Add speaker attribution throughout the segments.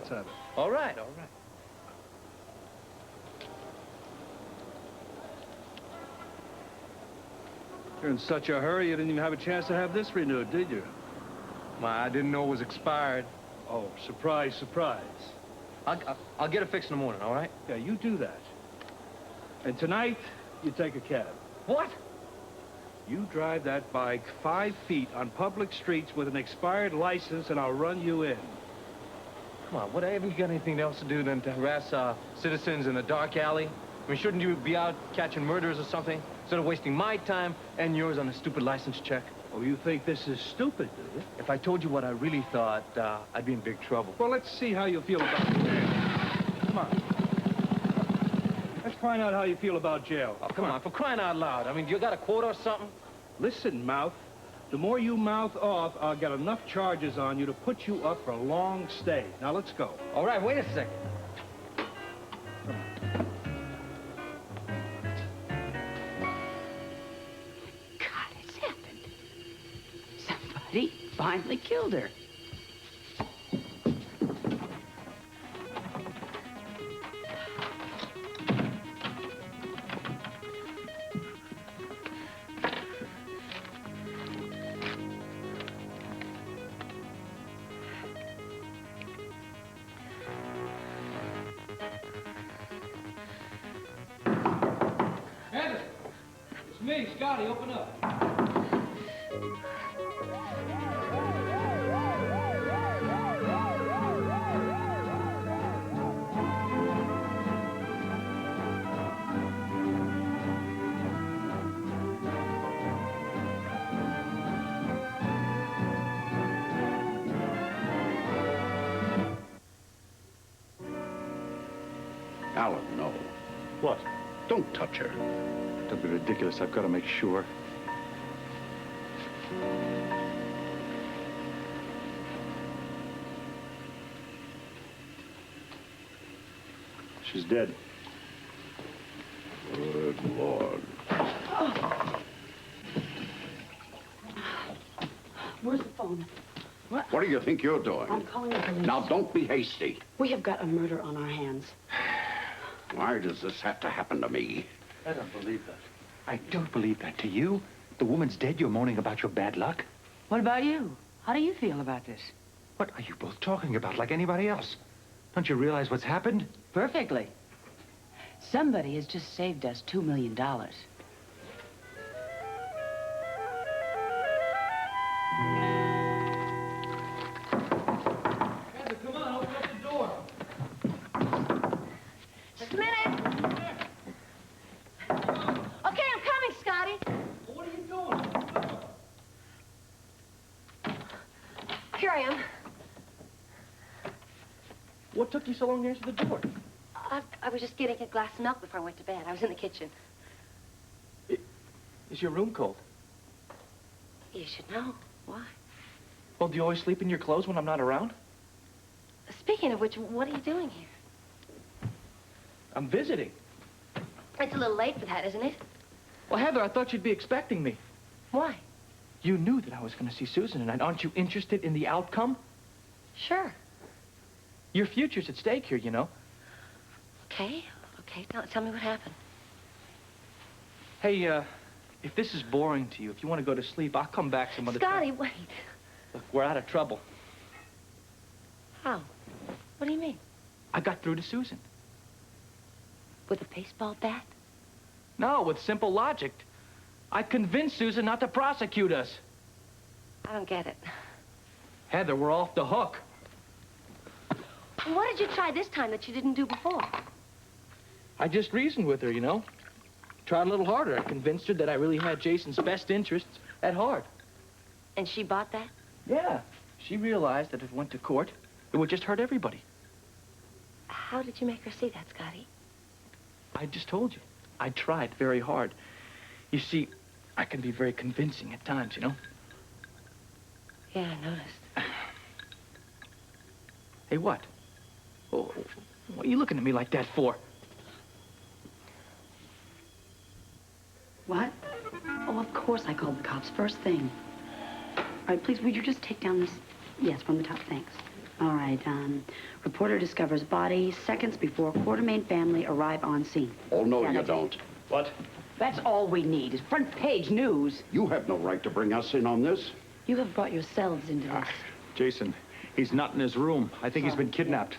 Speaker 1: Let's have it.
Speaker 2: All right, all right.
Speaker 1: You're in such a hurry, you didn't even have a chance to have this renewed, did you?
Speaker 2: My, I didn't know it was expired.
Speaker 1: Oh, surprise, surprise.
Speaker 2: I'll get it fixed in the morning, all right?
Speaker 1: Yeah, you do that. And tonight, you take a cab.
Speaker 2: What?
Speaker 1: You drive that bike 5 feet on public streets with an expired license, and I'll run you in.
Speaker 2: Come on, what, haven't you got anything else to do than to harass citizens in a dark alley? I mean, shouldn't you be out catching murderers or something, instead of wasting my time and yours on a stupid license check?
Speaker 1: Oh, you think this is stupid, do you?
Speaker 2: If I told you what I really thought, I'd be in big trouble.
Speaker 1: Well, let's see how you feel about jail. Come on. Let's find out how you feel about jail.
Speaker 2: Oh, come on, for crying out loud. I mean, you got a quote or something?
Speaker 1: Listen, mouth. The more you mouth off, I'll get enough charges on you to put you up for a long stay. Now, let's go.
Speaker 2: All right, wait a second.
Speaker 3: God, it's happened. Somebody finally killed her.
Speaker 1: It's me, Scotty. Open up.
Speaker 4: Alan, no.
Speaker 5: What?
Speaker 4: Don't touch her.
Speaker 5: Don't be ridiculous. I've got to make sure. She's dead.
Speaker 4: Good Lord.
Speaker 3: Where's the phone?
Speaker 4: What do you think you're doing?
Speaker 3: I'm calling the police.
Speaker 4: Now, don't be hasty.
Speaker 3: We have got a murder on our hands.
Speaker 4: Why does this have to happen to me?
Speaker 5: I don't believe that. I don't believe that. To you, the woman's dead. You're moaning about your bad luck.
Speaker 3: What about you? How do you feel about this?
Speaker 5: What are you both talking about like anybody else? Don't you realize what's happened?
Speaker 3: Perfectly. Somebody has just saved us $2 million.
Speaker 1: Come on, open up the door.
Speaker 6: Just a minute. Okay, I'm coming, Scotty.
Speaker 1: What are you doing?
Speaker 6: Here I am.
Speaker 2: What took you so long to answer the door?
Speaker 6: I was just getting a glass of milk before I went to bed. I was in the kitchen.
Speaker 2: Is your room cold?
Speaker 6: You should know. Why?
Speaker 2: Well, do you always sleep in your clothes when I'm not around?
Speaker 6: Speaking of which, what are you doing here?
Speaker 2: I'm visiting.
Speaker 6: It's a little late for that, isn't it?
Speaker 2: Well, Heather, I thought you'd be expecting me.
Speaker 6: Why?
Speaker 2: You knew that I was going to see Susan tonight. Aren't you interested in the outcome?
Speaker 6: Sure.
Speaker 2: Your future's at stake here, you know.
Speaker 6: Okay. Tell me what happened.
Speaker 2: Hey, if this is boring to you, if you want to go to sleep, I'll come back some other
Speaker 6: Scotty,
Speaker 2: time.
Speaker 6: wait.
Speaker 2: Look, we're out of trouble.
Speaker 6: How? What do you mean?
Speaker 2: I got through to Susan.
Speaker 6: With a baseball bat?
Speaker 2: No, with simple logic. I convinced Susan not to prosecute us.
Speaker 6: I don't get it.
Speaker 2: Heather, we're off the hook.
Speaker 6: What did you try this time that you didn't do before?
Speaker 2: I just reasoned with her, you know. Tried a little harder. I convinced her that I really had Jason's best interests at heart.
Speaker 6: And she bought that?
Speaker 2: Yeah. She realized that if it went to court, it would just hurt everybody.
Speaker 6: How did you make her see that, Scotty?
Speaker 2: I just told you. I tried very hard. You see, I can be very convincing at times, you know.
Speaker 6: Yeah, I noticed.
Speaker 2: Hey, what? Oh, what are you looking at me like that for?
Speaker 3: What? Oh, of course I called the cops first thing. All right, please, would you just take down this? Yes, from the top, thanks.
Speaker 7: All right, reporter discovers body seconds before Quartermain family arrive on scene.
Speaker 4: Oh, no,
Speaker 7: Yeah,
Speaker 4: you
Speaker 7: that's
Speaker 4: don't.
Speaker 2: What?
Speaker 3: That's all we need is front page news.
Speaker 4: You have no right to bring us in on this.
Speaker 7: You have brought yourselves into this.
Speaker 5: Jason, he's not in his room. I think he's been kidnapped.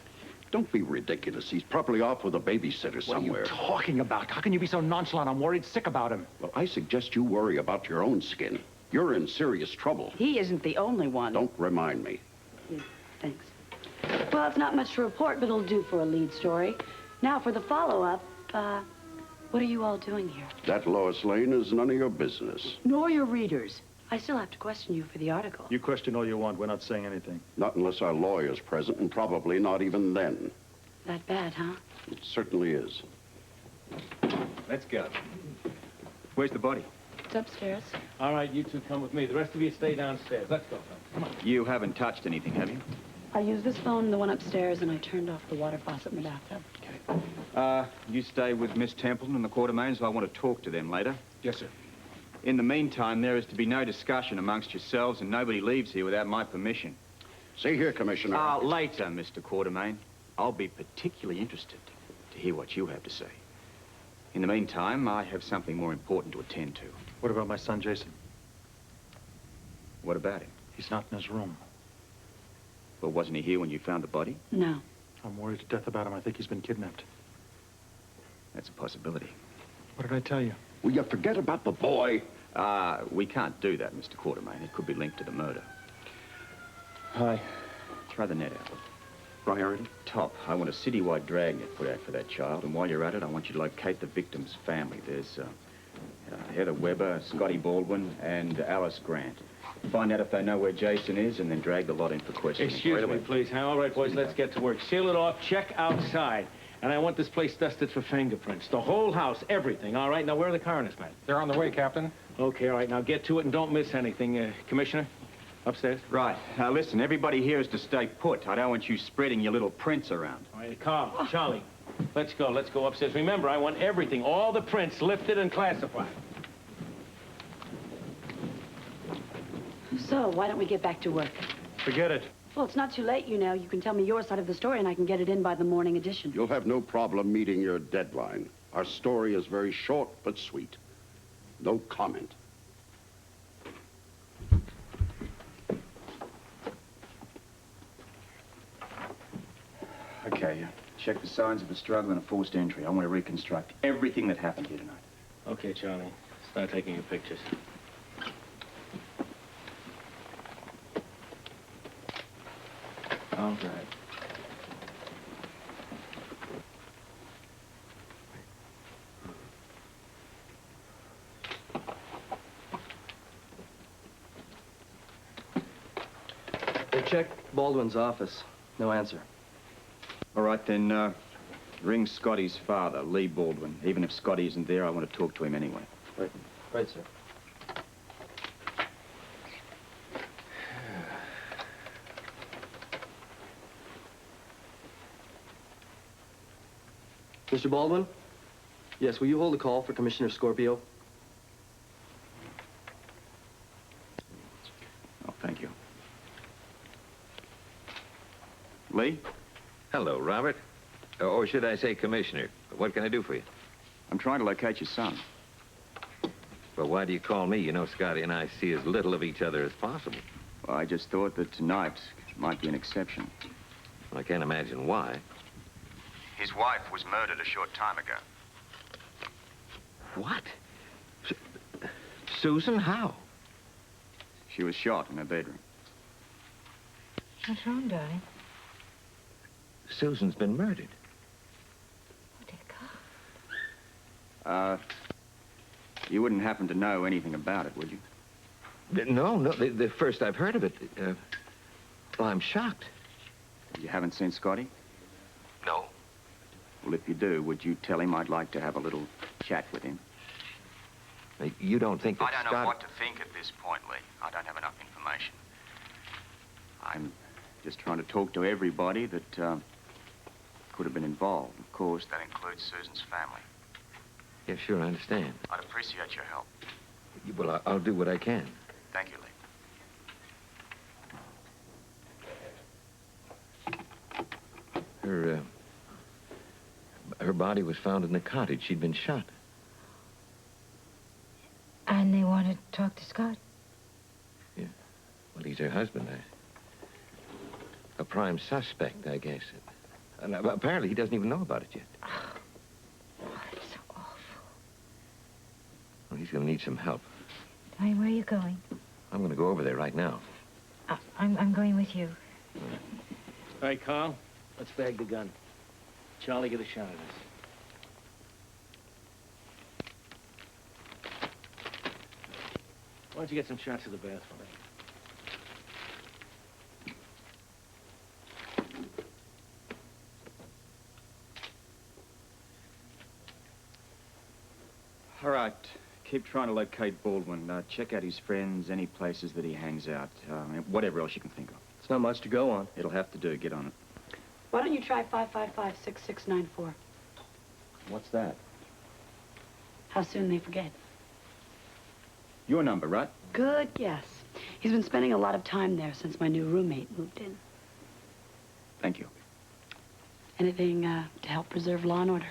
Speaker 4: Don't be ridiculous. He's probably off with a babysitter
Speaker 5: What
Speaker 4: somewhere.
Speaker 5: are you talking about? How can you be so nonchalant? I'm worried sick about him.
Speaker 4: Well, I suggest you worry about your own skin. You're in serious trouble.
Speaker 3: He isn't the only one.
Speaker 4: Don't remind me.
Speaker 7: Yeah, thanks. Well, it's not much to report, but it'll do for a lead story. Now, for the follow-up, what are you all doing here?
Speaker 4: That, Lois Lane, is none of your business.
Speaker 3: Nor your readers.
Speaker 7: I still have to question you for the article.
Speaker 5: You question all you want. We're not saying anything.
Speaker 4: Not unless our lawyer's present, and probably not even then.
Speaker 7: That bad, huh?
Speaker 4: It certainly is.
Speaker 2: Let's go.
Speaker 5: Where's the body?
Speaker 7: It's upstairs.
Speaker 2: All right, you two come with me. The rest of you stay downstairs. Let's go, fellas. Come on.
Speaker 5: You haven't touched anything, have you?
Speaker 7: I used this phone, the one upstairs, and I turned off the water faucet in the bathtub.
Speaker 8: You stay with Miss Templeton and the Quartermains. I want to talk to them later.
Speaker 2: Yes, sir.
Speaker 8: In the meantime, there is to be no discussion amongst yourselves, and nobody leaves here without my permission.
Speaker 4: See here, Commissioner.
Speaker 8: Later, Mr. Quartermain. I'll be particularly interested to hear what you have to say. In the meantime, I have something more important to attend to.
Speaker 5: What about my son, Jason?
Speaker 8: What about him?
Speaker 5: He's not in his room.
Speaker 8: Well, wasn't he here when you found the body?
Speaker 7: No.
Speaker 5: I'm worried to death about him. I think he's been kidnapped.
Speaker 8: That's a possibility.
Speaker 5: What did I tell you?
Speaker 4: Will you forget about the boy?
Speaker 8: We can't do that, Mr. Quartermain. It could be linked to the murder.
Speaker 5: Hi.
Speaker 8: Try the net out.
Speaker 4: Priority?
Speaker 8: Top, I want a citywide dragnet put out for that child, and while you're at it, I want you to locate the victim's family. There's Heather Weber, Scotty Baldwin, and Alice Grant. Find out if they know where Jason is, and then drag the lot in for questioning.
Speaker 2: Excuse me, please. All right, boys, let's get to work. Seal it off, check outside. And I want this place dusted for fingerprints. The whole house, everything, all right? Now, where are the coroner's men?
Speaker 9: They're on the way, Captain.
Speaker 2: Okay, all right, now get to it and don't miss anything. Commissioner, upstairs.
Speaker 8: Right. Now, listen, everybody here is to stay put. I don't want you spreading your little prints around.
Speaker 2: All right, Carl, Charlie, let's go upstairs. Remember, I want everything, all the prints lifted and classified.
Speaker 7: So, why don't we get back to work?
Speaker 5: Forget it.
Speaker 7: Well, it's not too late, you know. You can tell me your side of the story, and I can get it in by the morning edition.
Speaker 4: You'll have no problem meeting your deadline. Our story is very short but sweet. No comment.
Speaker 8: Okay, check for signs of a struggle and a forced entry. I want to reconstruct everything that happened here tonight.
Speaker 2: Okay, Charlie, start taking your pictures. All right.
Speaker 10: They checked Baldwin's office. No answer.
Speaker 8: All right, then, ring Scotty's father, Lee Baldwin. Even if Scotty isn't there, I want to talk to him anyway.
Speaker 10: Right. Right, sir. Mr. Baldwin? Yes, will you hold a call for Commissioner Scorpio?
Speaker 8: Oh, thank you. Lee?
Speaker 11: Hello, Robert. Or should I say Commissioner? What can I do for you?
Speaker 8: I'm trying to locate your son.
Speaker 11: Well, why do you call me? You know, Scotty and I see as little of each other as possible.
Speaker 8: Well, I just thought that tonight might be an exception.
Speaker 11: Well, I can't imagine why.
Speaker 8: His wife was murdered a short time ago.
Speaker 11: What? Susan, how?
Speaker 8: She was shot in her bedroom.
Speaker 3: What's wrong, darling?
Speaker 11: Susan's been murdered.
Speaker 3: Oh, dear God.
Speaker 8: You wouldn't happen to know anything about it, would you?
Speaker 11: No, the first I've heard of it. Well, I'm shocked.
Speaker 8: You haven't seen Scotty?
Speaker 11: No.
Speaker 8: Well, if you do, would you tell him I'd like to have a little chat with him?
Speaker 11: You don't think that
Speaker 8: I don't know
Speaker 11: Scott...
Speaker 8: what to think at this point, Lee. I don't have enough information. I'm just trying to talk to everybody that could have been involved. Of course, that includes Susan's family.
Speaker 11: Yeah, sure, I understand.
Speaker 8: I'd appreciate your help.
Speaker 11: Well, I'll do what I can.
Speaker 8: Thank you, Lee.
Speaker 11: Her body was found in the cottage. She'd been shot.
Speaker 9: And they want to talk to Scott?
Speaker 11: Yeah. Well, he's her husband. A prime suspect, I guess. And apparently he doesn't even know about it yet.
Speaker 9: Oh, it's so awful.
Speaker 11: Well, he's going to need some help.
Speaker 9: Dwayne, where are you going?
Speaker 11: I'm going to go over there right now.
Speaker 9: I'm going with you.
Speaker 2: All right, Carl, let's bag the gun. Charlie, get a shot at this. Why don't you get some shots of the bath for me?
Speaker 8: All right. Keep trying to locate Baldwin. Check out his friends, any places that he hangs out, whatever else you can think of.
Speaker 10: It's not much to go on.
Speaker 8: It'll have to do. Get on it.
Speaker 7: Why don't you try 555-6694?
Speaker 8: What's that?
Speaker 7: How soon they forget.
Speaker 8: Your number, right?
Speaker 7: Good guess. He's been spending a lot of time there since my new roommate moved in.
Speaker 8: Thank you.
Speaker 7: Anything to help preserve law and order?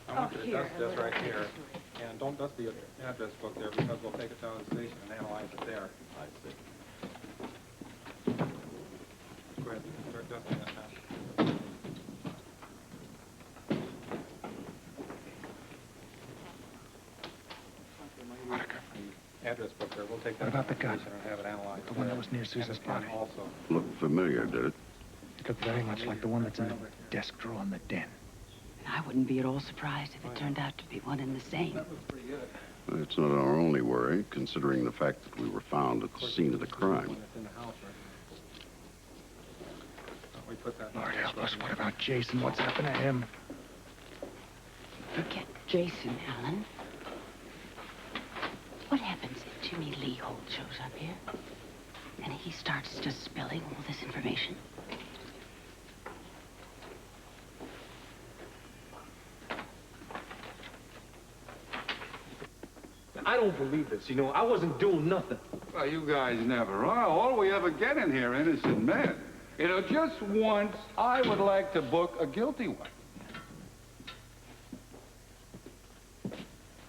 Speaker 12: I want you to dust this right here. And don't dust the address book there because we'll take it down to the station and analyze it there. I see. Go ahead, start dusting that now. Address book there. We'll take that
Speaker 5: What about the
Speaker 12: to the
Speaker 5: gun?
Speaker 12: station and have it analyzed.
Speaker 5: The one that was near Susan's body.
Speaker 12: Also.
Speaker 4: Looked familiar, did it?
Speaker 5: It looked very much like the one that's in the desk drawer in the den.
Speaker 3: I wouldn't be at all surprised if it turned out to be one and the same.
Speaker 12: That was pretty good.
Speaker 4: It's not our only worry, considering the fact that we were found at the scene of the crime.
Speaker 12: It's in the house, right? We put that.
Speaker 5: Lord help us, what about Jason? What's happened to him?
Speaker 3: Forget Jason, Alan. What happens if Jimmy Lee Holt shows up here? And he starts just spilling all this information?
Speaker 2: I don't believe this, you know. I wasn't doing nothing.
Speaker 13: Well, you guys never are. All we ever get in here are innocent men. You know, just once, I would like to book a guilty one.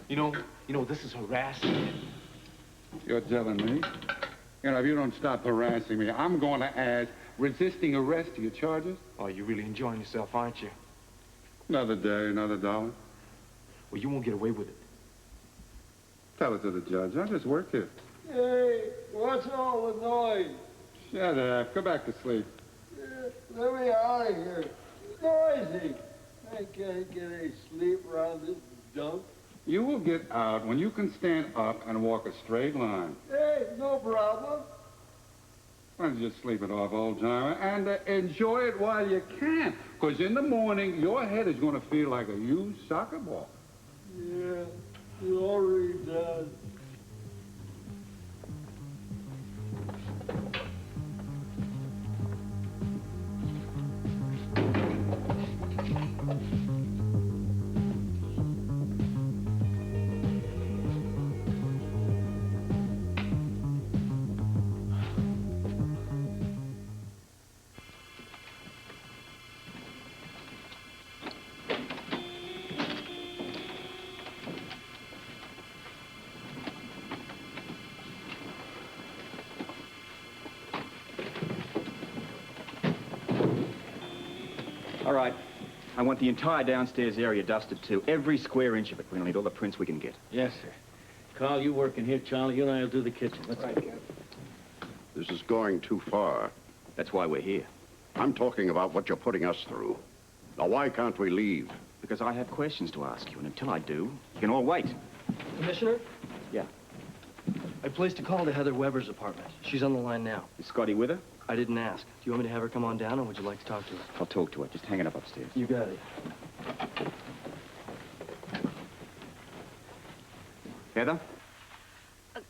Speaker 2: You know, this is harassment.
Speaker 13: You're telling me? You know, if you don't stop harassing me, I'm going to add resisting arrest to your charges.
Speaker 2: Oh, you're really enjoying yourself, aren't you?
Speaker 13: Another day, another dollar.
Speaker 2: Well, you won't get away with it.
Speaker 13: Tell it to the judge. I just work here.
Speaker 14: Hey, what's all the noise?
Speaker 13: Shut up. Go back to sleep.
Speaker 14: Let me out of here. It's noisy. I can't get any sleep around this dump.
Speaker 13: You will get out when you can stand up and walk a straight line.
Speaker 14: Hey, no problem.
Speaker 13: Why don't you just sleep it off, old timer, and enjoy it while you can. Because in the morning, your head is going to feel like a used soccer ball.
Speaker 14: Yeah, it already does.
Speaker 8: All right. I want the entire downstairs area dusted, too. Every square inch of it. We're going to need all the prints we can get.
Speaker 2: Yes, sir. Carl, you work in here. Charlie, you and I will do the kitchen. Let's go.
Speaker 4: This is going too far.
Speaker 8: That's why we're here.
Speaker 4: I'm talking about what you're putting us through. Now, why can't we leave?
Speaker 8: Because I have questions to ask you, and until I do, you can all wait.
Speaker 10: Commissioner?
Speaker 8: Yeah.
Speaker 10: I placed a call to Heather Weber's apartment. She's on the line now.
Speaker 8: Is Scotty with her?
Speaker 10: I didn't ask. Do you want me to have her come on down, or would you like to talk to her?
Speaker 8: I'll talk to her. Just hang it up upstairs.
Speaker 10: You got it.
Speaker 8: Heather?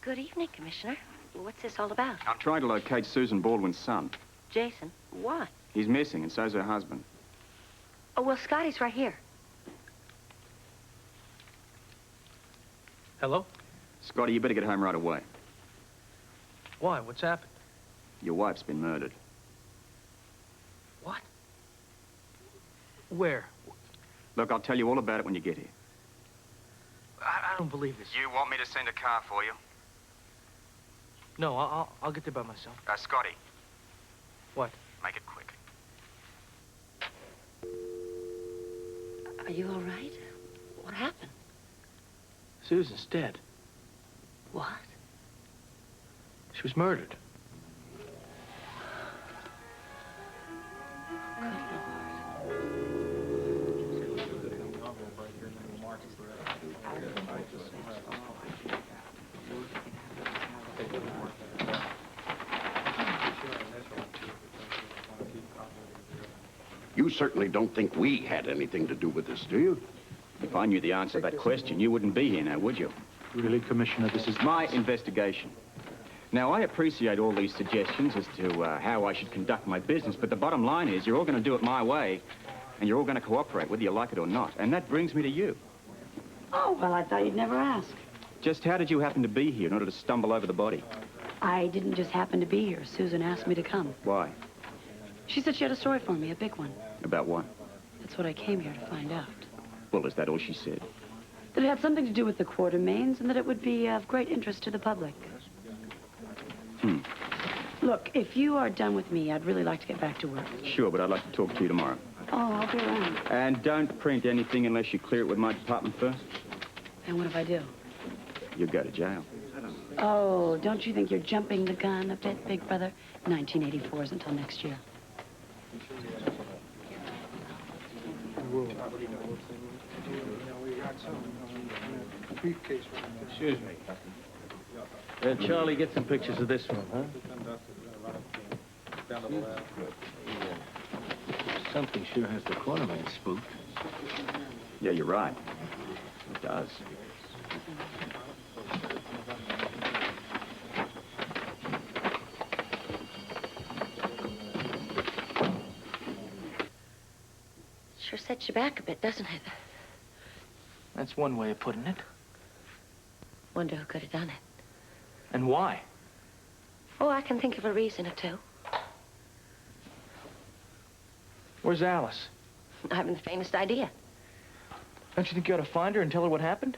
Speaker 6: Good evening, Commissioner. What's this all about?
Speaker 8: I'm trying to locate Susan Baldwin's son.
Speaker 6: Jason, what?
Speaker 8: He's missing, and so's her husband.
Speaker 6: Oh, well, Scotty's right here.
Speaker 2: Hello?
Speaker 8: Scotty, you better get home right away.
Speaker 2: Why? What's happened?
Speaker 8: Your wife's been murdered.
Speaker 2: What? Where?
Speaker 8: Look, I'll tell you all about it when you get here.
Speaker 2: I don't believe this.
Speaker 8: You want me to send a car for you?
Speaker 2: No, I'll get there by myself.
Speaker 8: Scotty.
Speaker 2: What?
Speaker 8: Make it quick.
Speaker 3: Are you all right? What happened?
Speaker 2: Susan's dead.
Speaker 3: What?
Speaker 2: She was murdered.
Speaker 4: You certainly don't think we had anything to do with this, do you?
Speaker 8: If I knew the answer to that question, you wouldn't be here now, would you?
Speaker 5: Really, Commissioner, this is
Speaker 8: My investigation. Now, I appreciate all these suggestions as to how I should conduct my business, but the bottom line is you're all going to do it my way, and you're all going to cooperate, whether you like it or not. And that brings me to you.
Speaker 7: Oh, well, I thought you'd never ask.
Speaker 8: Just how did you happen to be here in order to stumble over the body?
Speaker 7: I didn't just happen to be here. Susan asked me to come.
Speaker 8: Why?
Speaker 7: She said she had a story for me, a big one.
Speaker 8: About what?
Speaker 7: That's what I came here to find out.
Speaker 8: Well, is that all she said?
Speaker 7: That it had something to do with the Quartermains and that it would be of great interest to the public. Look, if you are done with me, I'd really like to get back to work.
Speaker 8: Sure, but I'd like to talk to you tomorrow.
Speaker 7: Oh, I'll be around.
Speaker 8: And don't print anything unless you clear it with my department first.
Speaker 7: And what if I do?
Speaker 8: You'll go to jail.
Speaker 7: Oh, don't you think you're jumping the gun a bit, big brother? 1984 is until next year.
Speaker 2: Excuse me. Charlie, get some pictures of this one, huh? Something sure has the Quartermain spooked.
Speaker 8: Yeah, you're right. It does.
Speaker 3: Sure sets you back a bit, doesn't it?
Speaker 2: That's one way of putting it.
Speaker 3: Wonder who could have done it.
Speaker 2: And why?
Speaker 3: Oh, I can think of a reason or two.
Speaker 2: Where's Alice?
Speaker 3: I haven't the faintest idea.
Speaker 2: Don't you think you ought to find her and tell her what happened?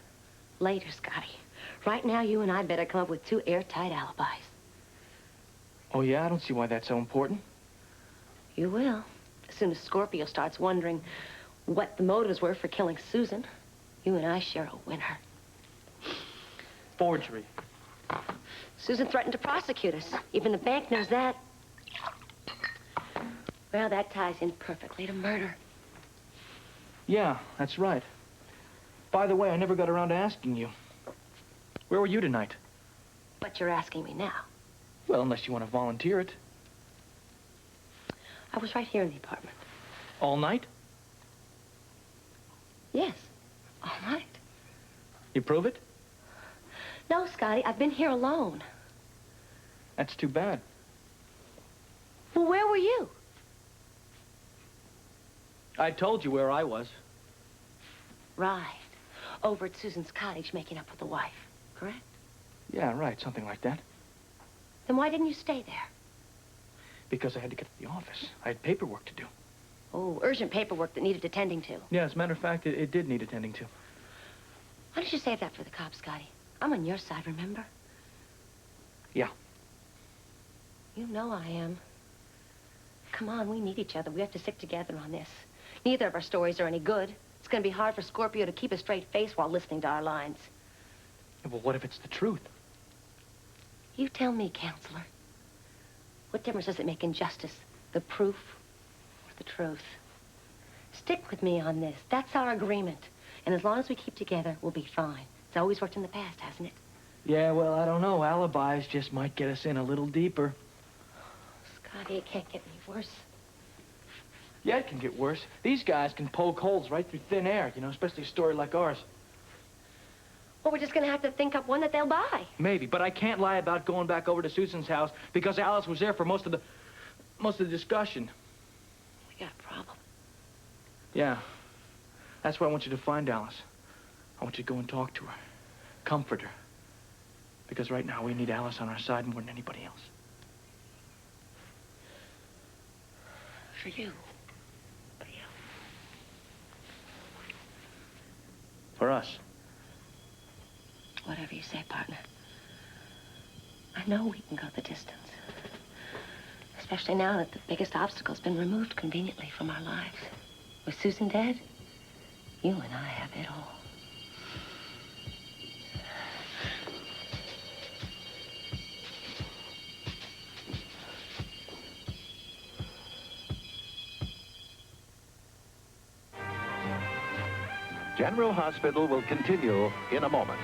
Speaker 3: Later, Scotty. Right now, you and I better come up with 2 airtight alibis.
Speaker 2: Oh, yeah? I don't see why that's so important.
Speaker 3: You will. As soon as Scorpio starts wondering what the motives were for killing Susan, you and I share a winner.
Speaker 2: Forgery.
Speaker 3: Susan threatened to prosecute us. Even the bank knows that. Well, that ties in perfectly to murder.
Speaker 2: Yeah, that's right. By the way, I never got around to asking you. Where were you tonight?
Speaker 3: But you're asking me now.
Speaker 2: Well, unless you want to volunteer it.
Speaker 3: I was right here in the apartment.
Speaker 2: All night?
Speaker 3: Yes, all night.
Speaker 2: You prove it?
Speaker 3: No, Scotty, I've been here alone.
Speaker 2: That's too bad.
Speaker 3: Well, where were you?
Speaker 2: I told you where I was.
Speaker 3: Right. Over at Susan's cottage making up with the wife, correct?
Speaker 2: Yeah, right, something like that.
Speaker 3: Then why didn't you stay there?
Speaker 2: Because I had to get to the office. I had paperwork to do.
Speaker 3: Oh, urgent paperwork that needed attending to.
Speaker 2: Yeah, as a matter of fact, it did need attending to.
Speaker 3: Why don't you save that for the cops, Scotty? I'm on your side, remember?
Speaker 2: Yeah.
Speaker 3: You know I am. Come on, we need each other. We have to stick together on this. Neither of our stories are any good. It's going to be hard for Scorpio to keep a straight face while listening to our lines.
Speaker 2: Yeah, well, what if it's the truth?
Speaker 3: You tell me, counselor. What difference does it make in justice? The proof or the truth? Stick with me on this. That's our agreement. And as long as we keep together, we'll be fine. It's always worked in the past, hasn't it?
Speaker 2: Yeah, well, I don't know. Alibis just might get us in a little deeper.
Speaker 3: Scotty, it can't get any worse.
Speaker 2: Yeah, it can get worse. These guys can poke holes right through thin air, you know, especially a story like ours.
Speaker 3: Well, we're just going to have to think up one that they'll buy.
Speaker 2: Maybe, but I can't lie about going back over to Susan's house because Alice was there for most of the discussion.
Speaker 3: We got a problem.
Speaker 2: Yeah. That's why I want you to find Alice. I want you to go and talk to her. Comfort her. Because right now we need Alice on our side more than anybody else.
Speaker 3: For you.
Speaker 2: For us.
Speaker 3: Whatever you say, partner. I know we can go the distance. Especially now that the biggest obstacle's been removed conveniently from our lives. With Susan dead, you and I have it all.
Speaker 15: General Hospital will continue in a moment.